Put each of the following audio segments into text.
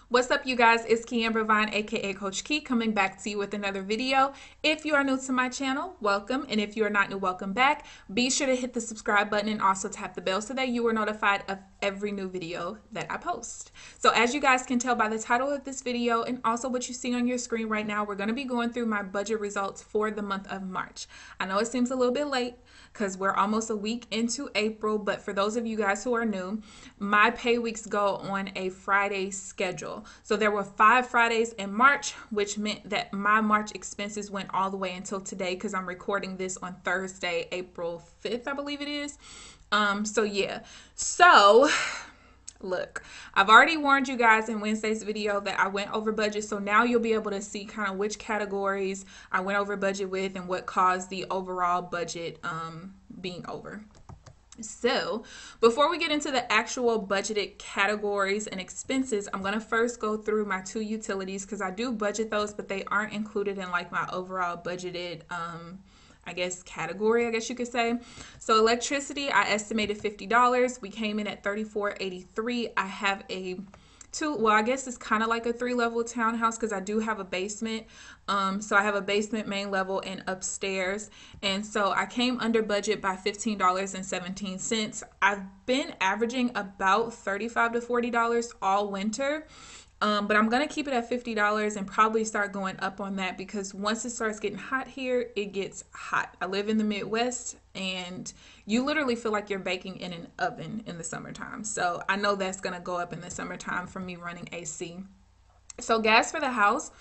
What's up, you guys? It's KeAmber Vaughn, aka Coach Ke, coming back to you with another video. If you are new to my channel, welcome. And if you are not new, welcome back. Be sure to hit the subscribe button and also tap the bell so that you are notified of every new video that I post. So as you guys can tell by the title of this video and also what you see on your screen right now, we're going to be going through my budget results for the month of March. I know it seems a little bit late because we're almost a week into April, but for those of you guys who are new, my pay weeks go on a Friday schedule. So there were 5 Fridays in March, which meant that my March expenses went all the way until today because I'm recording this on Thursday, April 5th, I believe it is. So look, I've already warned you guys in Wednesday's video that I went over budget, so now you'll be able to see kind of which categories I went over budget with and what caused the overall budget being over. So before we get into the actual budgeted categories and expenses, I'm going to first go through my 2 utilities because I do budget those, but they aren't included in like my overall budgeted I guess category, I guess you could say. So electricity, I estimated $50. We came in at $34.83. I have a I guess it's kind of like a 3-level townhouse because I do have a basement. So I have a basement, main level, and upstairs. And so I came under budget by $15.17. I've been averaging about $35 to $40 all winter. But I'm going to keep it at $50 and probably start going up on that because once it starts getting hot here, it gets hot. I live in the Midwest and you literally feel like you're baking in an oven in the summertime. So I know that's going to go up in the summertime from me running AC. So gas for the house,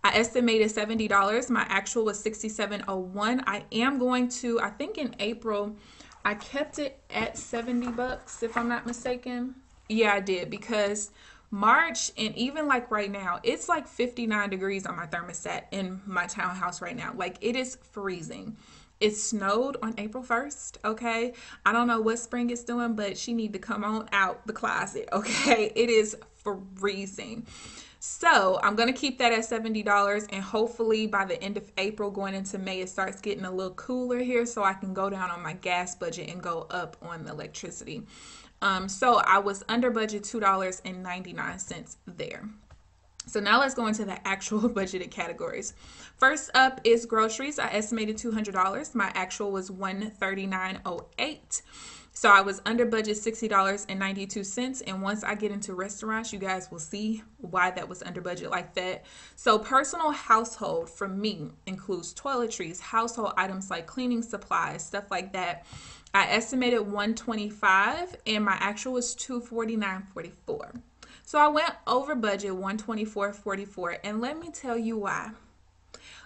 I estimated $70. My actual was $67.01. I am going to, I think in April, I kept it at $70 if I'm not mistaken. Yeah, I did because March, and even like right now, it's like 59 degrees on my thermostat in my townhouse right now. Like it is freezing. It snowed on April 1st, okay? I don't know what spring is doing, but she need to come on out the closet, okay? It is freezing. So I'm going to keep that at $70, and hopefully by the end of April going into May, it starts getting a little cooler here so I can go down on my gas budget and go up on the electricity. So I was under budget $2.99 there. So now let's go into the actual budgeted categories. First up is groceries. I estimated $200. My actual was $139.08. So I was under budget $60.92. And once I get into restaurants, you guys will see why that was under budget like that. So personal household for me includes toiletries, household items like cleaning supplies, stuff like that. I estimated $125 and my actual was $249.44. So I went over budget $124.44, and let me tell you why.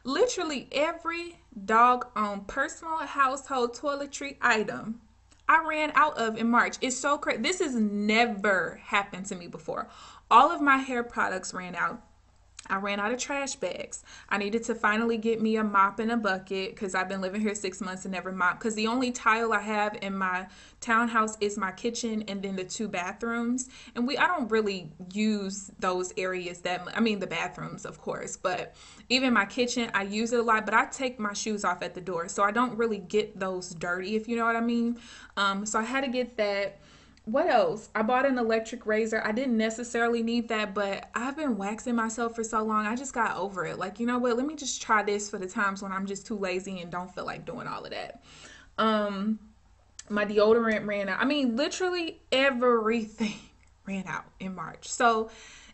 Literally every doggone personal household toiletry item I ran out of in March. It's so crazy. This has never happened to me before. All of my hair products ran out. I ran out of trash bags. I needed to finally get me a mop and a bucket because I've been living here 6 months and never mopped. Because the only tile I have in my townhouse is my kitchen and then the 2 bathrooms. And I don't really use those areas the bathrooms, of course. But even my kitchen, I use it a lot. But I take my shoes off at the door. So I don't really get those dirty, if you know what I mean. So I had to get that. What else? I bought an electric razor. I didn't necessarily need that, but I've been waxing myself for so long. I just got over it. Like, you know what? Let me just try this for the times when I'm just too lazy and don't feel like doing all of that. My deodorant ran out. I mean, literally everything ran out in March. So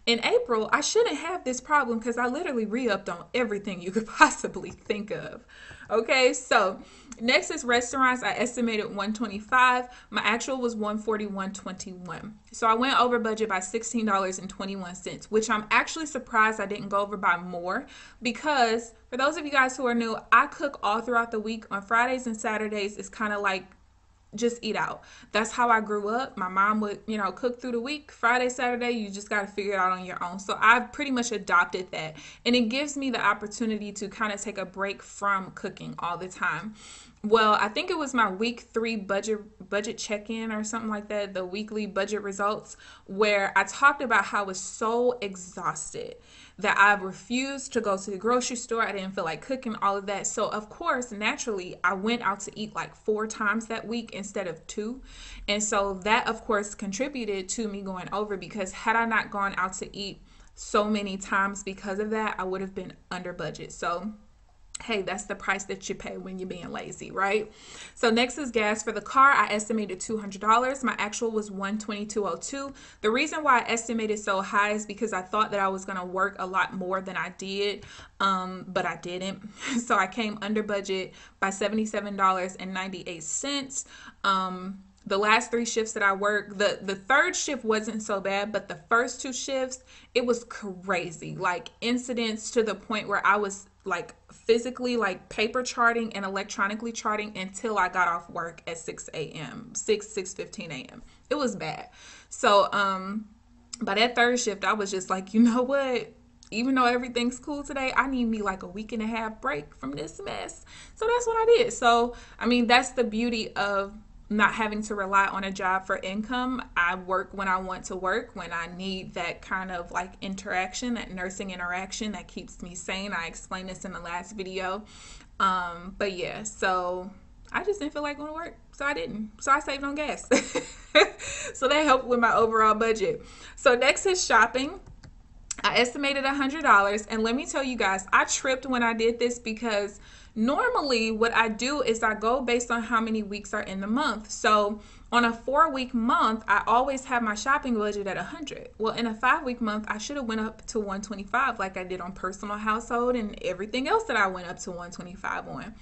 in April, I shouldn't have this problem because I literally re-upped on everything you could possibly think of. Okay, so next is restaurants. I estimated $125. My actual was $141.21. So I went over budget by $16.21, which I'm actually surprised I didn't go over by more because for those of you guys who are new, I cook all throughout the week. On Fridays and Saturdays, it's kind of like just eat out. That's how I grew up. My mom would, cook through the week. Friday, Saturday, you just got to figure it out on your own. So I've pretty much adopted that. And it gives me the opportunity to kind of take a break from cooking all the time. Well, I think it was my week 3 budget check-in or something like that, the weekly budget results, where I talked about how I was so exhausted that I refused to go to the grocery store. I didn't feel like cooking, all of that. So of course, naturally, I went out to eat like 4 times that week instead of 2. And so that of course contributed to me going over, because had I not gone out to eat so many times because of that, I would have been under budget. So hey, that's the price that you pay when you're being lazy, right? So next is gas. For the car, I estimated $200. My actual was $122.02. The reason why I estimated so high is because I thought that I was going to work a lot more than I did, but I didn't. So I came under budget by $77.98. The last 3 shifts that I worked, the third shift wasn't so bad, but the first 2 shifts, it was crazy. Like incidents to the point where I was like physically like paper charting and electronically charting until I got off work at 6 a.m., 6:15 a.m. It was bad. So by that third shift, I was just like, you know what? Even though everything's cool today, I need me like a week and a half break from this mess. So that's what I did. So, I mean, that's the beauty of not having to rely on a job for income. I work when I want to work, when I need that kind of like interaction, that nursing interaction that keeps me sane. I explained this in the last video. But yeah, so I just didn't feel like going to work. So I didn't. So I saved on gas. So that helped with my overall budget. So next is shopping. I estimated $100. And let me tell you guys, I tripped when I did this because normally what I do is I go based on how many weeks are in the month. So on a 4-week month, I always have my shopping budget at 100. Well, in a 5-week month, I should have went up to 125 like I did on personal household and everything else that I went up to 125 on.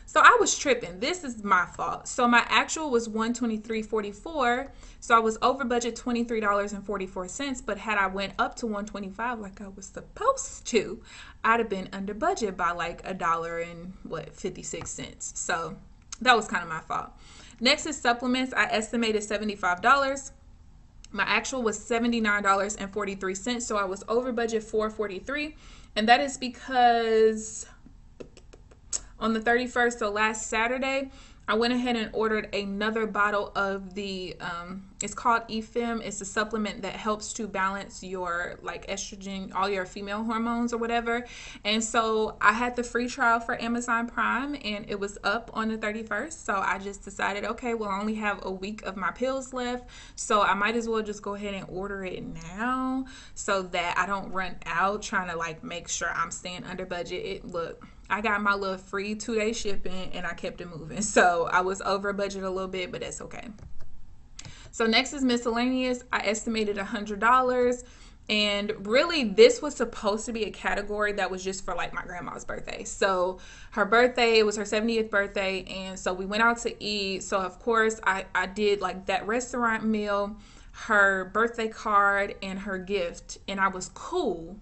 So I was tripping. This is my fault. So my actual was $123.44. So I was over budget $23.44. But had I went up to $125 like I was supposed to, I'd have been under budget by like $1.56. So that was kind of my fault. Next is supplements. I estimated $75. My actual was $79.43. So I was over budget $4.43. And that is because on the 31st, so last Saturday, I went ahead and ordered another bottle of the, it's called eFem. It's a supplement that helps to balance your like estrogen, all your female hormones or whatever. And so I had the free trial for Amazon Prime and it was up on the 31st. So I just decided, okay, well, I only have a week of my pills left. So I might as well just go ahead and order it now so that I don't run out trying to like make sure I'm staying under budget. Look, I got my little free 2-day shipping and I kept it moving. So I was over budget a little bit, but that's okay. So next is miscellaneous. I estimated $100. And really, this was supposed to be a category that was just for like my grandma's birthday. So her birthday, it was her 70th birthday. And so we went out to eat. So of course, I did like that restaurant meal, her birthday card, and her gift. And I was cool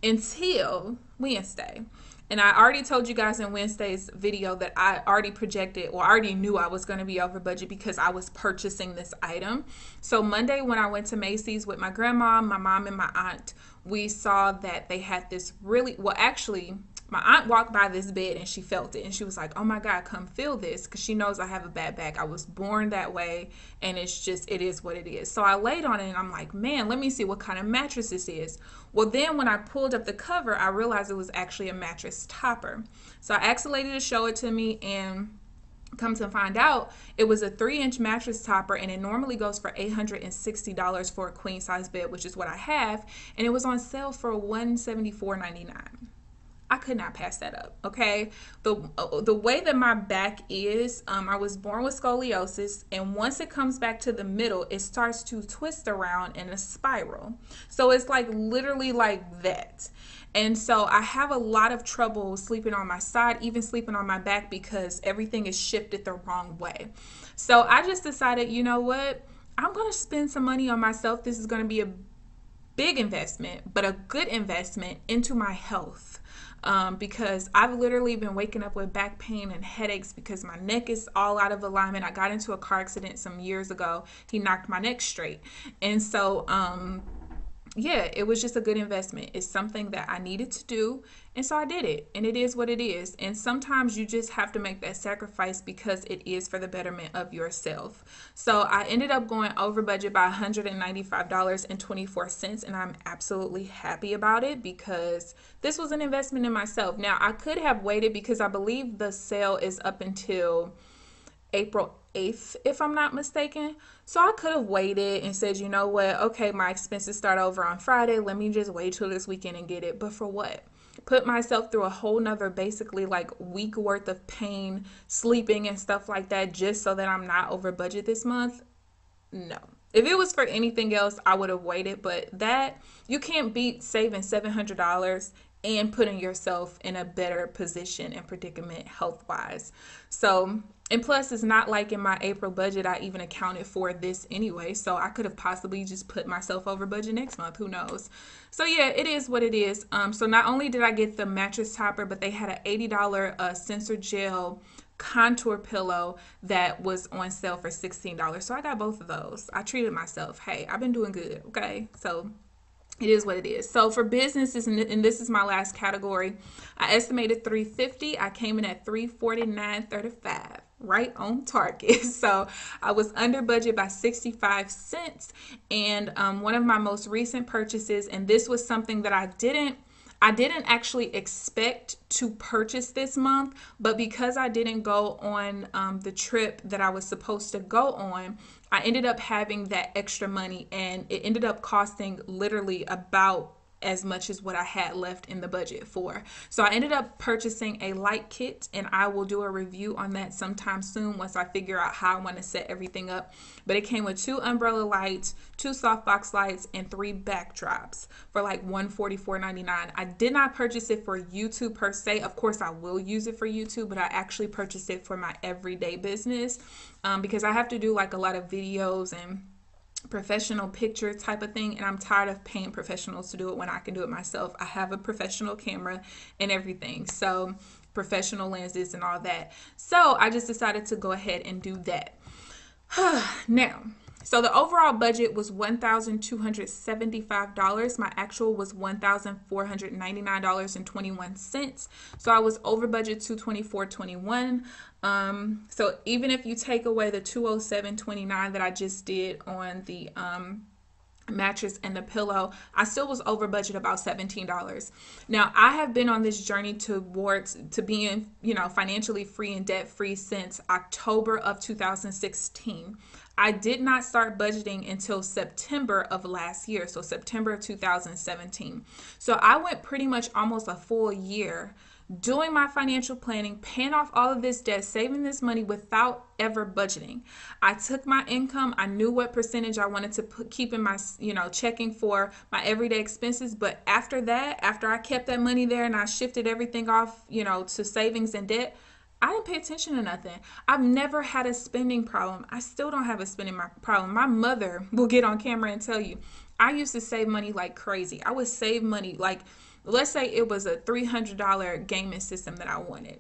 until Wednesday. And I already told you guys in Wednesday's video that I already projected, or I already knew I was going to be over budget because I was purchasing this item. So Monday when I went to Macy's with my grandma, my mom, and my aunt, we saw that they had this really, well actually, my aunt walked by this bed and she felt it and she was like, oh my God, come feel this, because she knows I have a bad back. I was born that way and it's just, it is what it is. So I laid on it and I'm like, man, let me see what kind of mattress this is. Well, then when I pulled up the cover, I realized it was actually a mattress topper. So I asked the lady to show it to me, and come to find out, it was a 3-inch mattress topper, and it normally goes for $860 for a queen size bed, which is what I have, and it was on sale for $174.99. I could not pass that up, okay? The way that my back is, I was born with scoliosis, and once it comes back to the middle, it starts to twist around in a spiral. So it's like literally like that. And so I have a lot of trouble sleeping on my side, even sleeping on my back, because everything is shifted the wrong way. So I just decided, you know what? I'm going to spend some money on myself. This is going to be a big investment, but a good investment into my health. Because I've literally been waking up with back pain and headaches because my neck is all out of alignment. I got into a car accident some years ago. He knocked my neck straight. And so, yeah, it was just a good investment. It's something that I needed to do. And so I did it. And it is what it is. And sometimes you just have to make that sacrifice because it is for the betterment of yourself. So I ended up going over budget by $195.24. And I'm absolutely happy about it because this was an investment in myself. Now, I could have waited because I believe the sale is up until April 8th, if I'm not mistaken. So I could have waited and said, you know what? Okay, my expenses start over on Friday. Let me just wait till this weekend and get it. But for what? Put myself through a whole nother basically like week worth of pain, sleeping and stuff like that, just so that I'm not over budget this month? No. If it was for anything else, I would have waited. But that, you can't beat saving $700 and putting yourself in a better position and predicament health wise. So, and plus, it's not like in my April budget, I even accounted for this anyway. So I could have possibly just put myself over budget next month. Who knows? So yeah, it is what it is. So not only did I get the mattress topper, but they had an $80 sensor gel contour pillow that was on sale for $16. So I got both of those. I treated myself. Hey, I've been doing good. Okay. So it is what it is. So for businesses, and this is my last category, I estimated $350. I came in at $349.35, right on target. So I was under budget by 65 cents. And one of my most recent purchases, and this was something that I didn't actually expect to purchase this month, but because I didn't go on the trip that I was supposed to go on, I ended up having that extra money, and it ended up costing literally about as much as what I had left in the budget for. So I ended up purchasing a light kit, and I will do a review on that sometime soon once I figure out how I want to set everything up. But it came with 2 umbrella lights, 2 softbox lights, and 3 backdrops for like $144.99. I did not purchase it for YouTube per se. Of course, I will use it for YouTube, but I actually purchased it for my everyday business because I have to do like a lot of videos and professional picture type of thing, and I'm tired of paying professionals to do it when I can do it myself. I have a professional camera and everything, so professional lenses and all that. So I just decided to go ahead and do that. Now, so the overall budget was $1,275. My actual was $1,499.21. So I was over budget $224.21. So even if you take away the $207.29 that I just did on the mattress and the pillow, I still was over budget about $17. Now, I have been on this journey to being, financially free and debt free since October of 2016. I did not start budgeting until September of last year, so September of 2017. So I went pretty much almost a full year doing my financial planning, paying off all of this debt, saving this money without ever budgeting. I took my income. I knew what percentage I wanted to keep in my, checking for my everyday expenses. But after that, after I kept that money there and I shifted everything off, to savings and debt, I didn't pay attention to nothing. I've never had a spending problem. I still don't have a spending problem. My mother will get on camera and tell you, I used to save money like crazy. I would save money like, let's say it was a $300 gaming system that I wanted.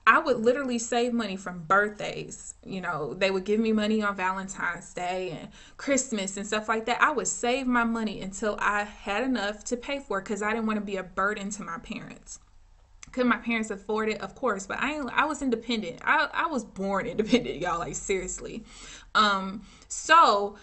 I would literally save money from birthdays. They would give me money on Valentine's Day and Christmas and stuff like that. I would save my money until I had enough to pay for it because I didn't want to be a burden to my parents. Could my parents afford it? Of course, but I was independent. I was born independent, y'all, like seriously. So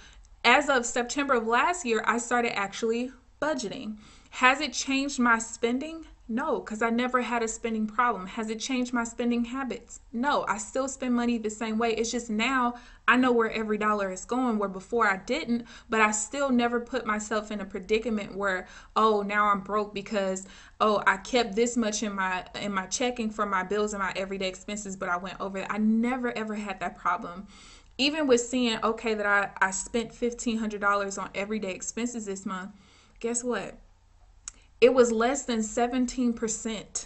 as of September of last year, I started actually budgeting. Has it changed my spending? No, because I never had a spending problem. Has it changed my spending habits? No, I still spend money the same way. It's just now I know where every dollar is going, where before I didn't, but I still never put myself in a predicament where, oh, now I'm broke because, oh, I kept this much in my checking for my bills and my everyday expenses, but I went over it. I never ever had that problem. Even with seeing, okay, that I spent $1,500 on everyday expenses this month, guess what? It was less than 17%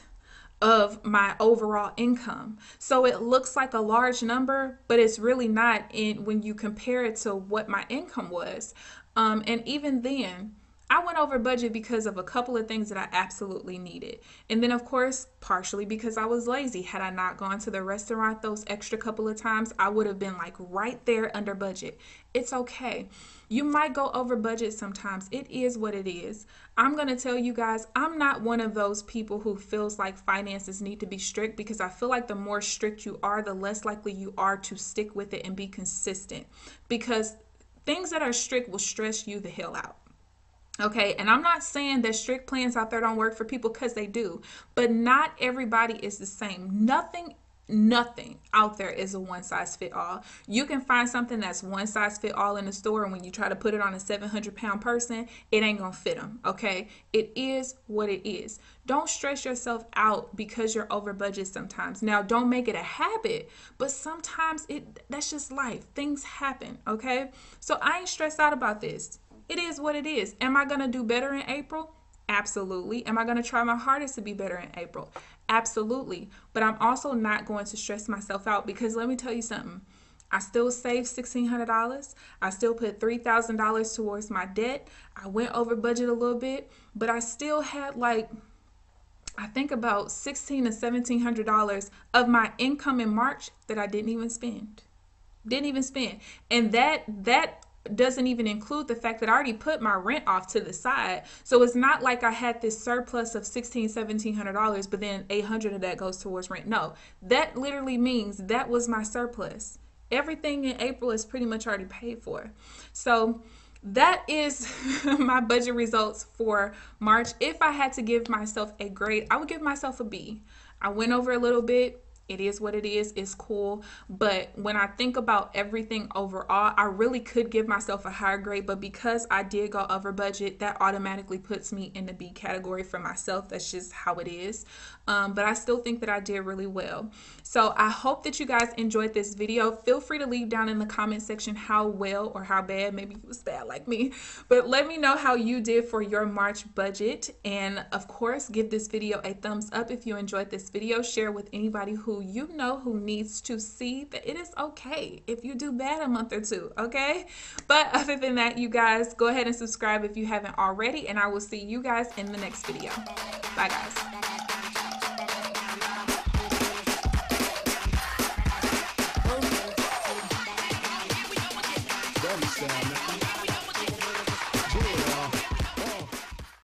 of my overall income. So it looks like a large number, but it's really not when you compare it to what my income was. And even then, I went over budget because of a couple of things that I absolutely needed. And then, of course, partially because I was lazy. Had I not gone to the restaurant those extra couple of times, I would have been like right there under budget. It's okay. You might go over budget sometimes. It is what it is. I'm going to tell you guys, I'm not one of those people who feels like finances need to be strict, because I feel like the more strict you are, the less likely you are to stick with it and be consistent, because things that are strict will stress you the hell out. Okay, and I'm not saying that strict plans out there don't work for people, because they do, but not everybody is the same. Nothing Nothing out there is a one size fit all. You can find something that's one size fit all in the store, and when you try to put it on a 700-pound person, it ain't gonna fit them. Okay, it is what it is. Don't stress yourself out because you're over budget sometimes. Now, don't make it a habit, but sometimes that's just life. Things happen. Okay, so I ain't stressed out about this. It is what it is. Am I gonna do better in April? Absolutely. Am I going to try my hardest to be better in April? Absolutely. But I'm also not going to stress myself out, because let me tell you something. I still saved $1,600. I still put $3,000 towards my debt. I went over budget a little bit, but I still had I think about $1,600 to $1,700 of my income in March that I didn't even spend. And that doesn't even include the fact that I already put my rent off to the side. So it's not like I had this surplus of $1,700, but then $800 of that goes towards rent. No, that literally means that was my surplus. Everything in April is pretty much already paid for. So that is my budget results for March. If I had to give myself a grade, I would give myself a B. I went over a little bit. It is what it is. It's cool. But when I think about everything overall, I really could give myself a higher grade. But because I did go over budget, that automatically puts me in the B category for myself. That's just how it is. But I still think that I did really well. So I hope that you guys enjoyed this video. Feel free to leave down in the comment section how well or how bad. Maybe it was bad like me. But let me know how you did for your March budget. And of course, give this video a thumbs up if you enjoyed this video. Share with anybody who you know who needs to see that it is okay if you do bad a month or two, okay? But other than that, you guys, go ahead and subscribe if you haven't already, and I will see you guys in the next video. Bye, guys.